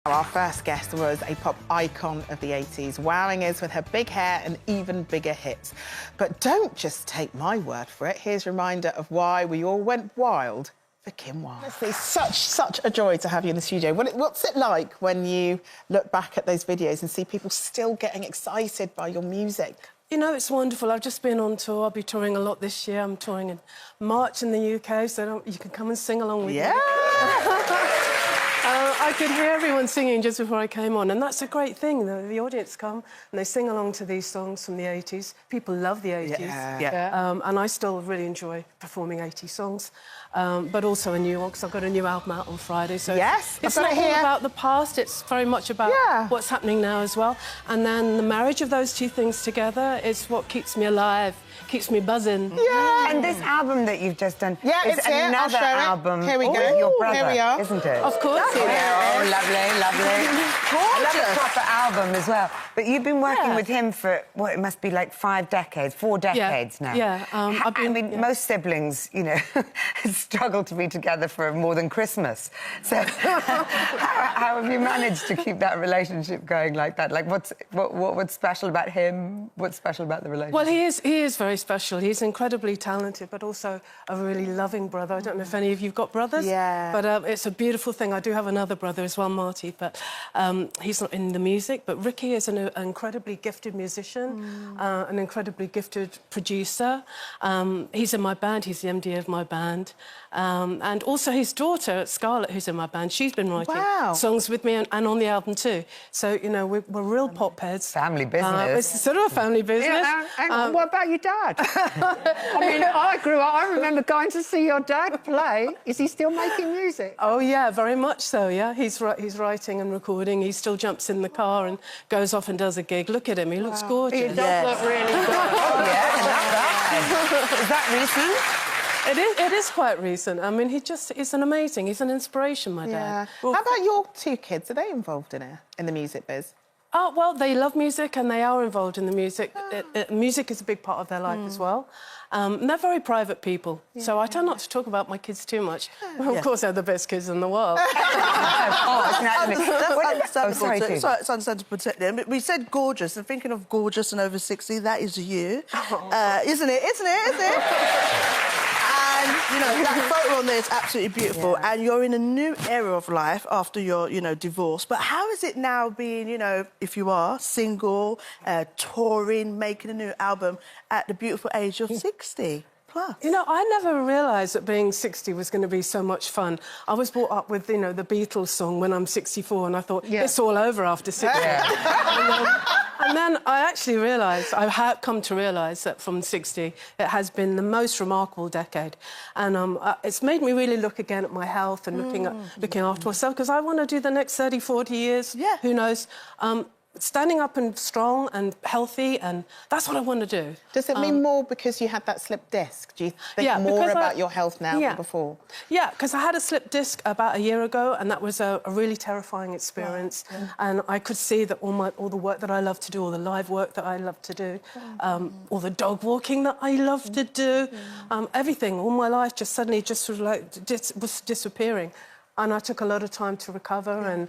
Our first guest was a pop icon of the 80s, wowing us with her big hair and even bigger hits. But don't just take my word for it. Here's a reminder of why we all went wild for Kim Wilde. It's such a joy to have you in the studio. What's it like when you look back at those videos and see people still getting excited by your music? You know, it's wonderful. I've just been on tour. I'll be touring a lot this year. I'm touring in March in the UK, so you can come and sing along with me. I could hear everyone singing just before I came on, and that's a great thing. The audience come and they sing along to these songs from the 80s. People love the 80s. And I still really enjoy performing 80s songs, but also a new one, because I've got a new album out on Friday. So it's not all about the past, it's very much about what's happening now as well. And then the marriage of those two things together is what keeps me alive, keeps me buzzing. Yeah. And this album that you've just done is another album with your brother, Here we are. isn't it? Of course. Oh, lovely, lovely. I love a proper album as well. But you've been working with him for, what, it must be like 4 decades now. Yeah. I mean, most siblings, you know, struggle to be together for more than Christmas. So how have you managed to keep that relationship going like that? Like, what's special about him? What's special about the relationship? Well, he is very special. He's incredibly talented, but also a really loving brother. I don't know if any of you've got brothers. Yeah. But it's a beautiful thing. I do have another brother as well, Marty, but he's not in the music. But Ricky is an incredibly gifted musician, an incredibly gifted producer. He's in my band. He's the MD of my band. And also his daughter, Scarlett, who's in my band, she's been writing songs with me and on the album too. So, you know, we're real pop heads. Family business. It's sort of a family business. Yeah, and what about your dad? I mean, I grew up, I remember going to see your dad play. Is he still making music? Oh, yeah, very much so, yeah. He's writing and recording. He still jumps in the car and goes off and does a gig. Look at him, he looks gorgeous. He does look really good. Oh, yeah, I love that. Is that recent? It is quite recent. I mean, he's an amazing, he's an inspiration, my dad. Well, how about your 2 kids? Are they involved in the music biz? Oh, well, they love music and they are involved in the music. Music is a big part of their life as well. And they're very private people, so I try not to talk about my kids too much. Well, of course, they're the best kids in the world. It's understandable to protect them. But we said gorgeous, and thinking of gorgeous and over 60, that is you. Isn't it? And, you know, that photo on there is absolutely beautiful. And you're in a new era of life after your, you know, divorce. But how is it now being, you know, if you are single, touring, making a new album at the beautiful age of 60 plus? You know, I never realised that being 60 was going to be so much fun. I was brought up with, you know, the Beatles song When I'm 64, and I thought, it's all over after 60. And then I actually realised, I have come to realise that from 60, it has been the most remarkable decade. And it's made me really look again at my health and looking after myself, because I want to do the next 30, 40 years, who knows, standing up and strong and healthy, and that's what I want to do. Does it mean more because you had that slipped disc? Do you think more about your health now than before? Yeah, because I had a slipped disc about a year ago, and that was a really terrifying experience. And I could see that all the work that I love to do, all the live work that I love to do, all the dog walking that I love to do, everything, all my life just suddenly just sort of like was disappearing. And I took a lot of time to recover, and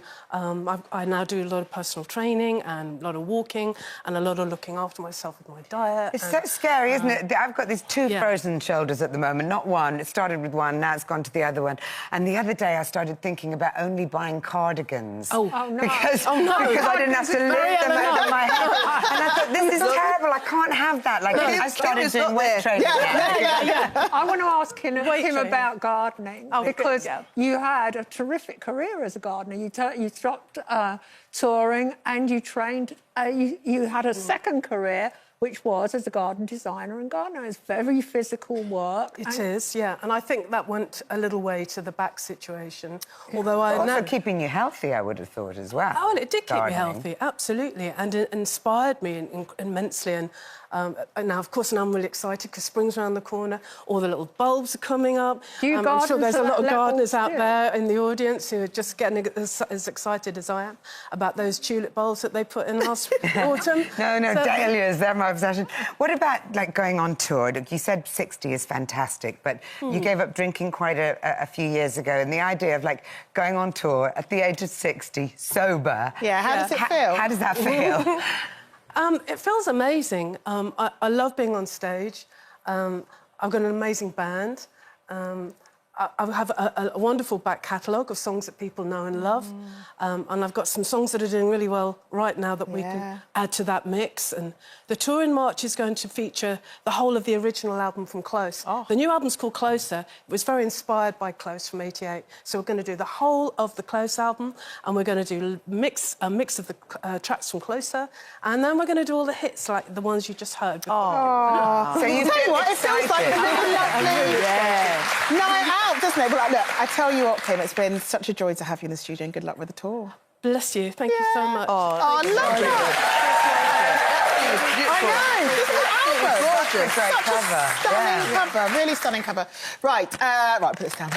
I now do a lot of personal training and a lot of walking and a lot of looking after myself with my diet. It's so scary, isn't it? I've got these 2 frozen shoulders at the moment, not one. It started with one, now it's gone to the other one. And the other day I started thinking about only buying cardigans. Oh, no. Because I didn't have to lift them over my head. And I thought, this is terrible, I can't have that. Like, I started doing weight training. I want to ask him about gardening, because you had a terrific career as a gardener. You stopped touring and you trained. You had a second career, which was as a garden designer and gardener. It's very physical work. It is, yeah. And I think that went a little way to the back situation. Although also keeping you healthy, I would have thought, as well. Oh, well, it did keep me healthy, absolutely. And it inspired me immensely. And Now, of course, I'm really excited because spring's around the corner. All the little bulbs are coming up. I'm sure there's a lot of gardeners out there in the audience who are just getting as excited as I am about those tulip bulbs that they put in last autumn. No, dahlias, they're my obsession. What about, like, going on tour? Look, you said 60 is fantastic, but you gave up drinking quite a few years ago, and the idea of, like, going on tour at the age of 60, sober... Yeah, how does it feel? How does that feel? It feels amazing. I love being on stage. I've got an amazing band. I have a wonderful back catalogue of songs that people know and love. And I've got some songs that are doing really well right now that we can add to that mix. And the tour in March is going to feature the whole of the original album from Close. The new album's called Closer. It was very inspired by Close from '88. So we're going to do the whole of the Close album, and we're going to do a mix of the tracks from Closer, and then we're going to do all the hits, like the ones you just heard. So you tell you what, it feels like a really lovely night out, doesn't it? Well, look, I tell you what, Kim, it's been such a joy to have you in the studio, and good luck with the tour. Bless you. Thank you so much. I love that. I know. This is Albert. Gorgeous. Great cover. Stunning cover. Really stunning cover. Right, put this down.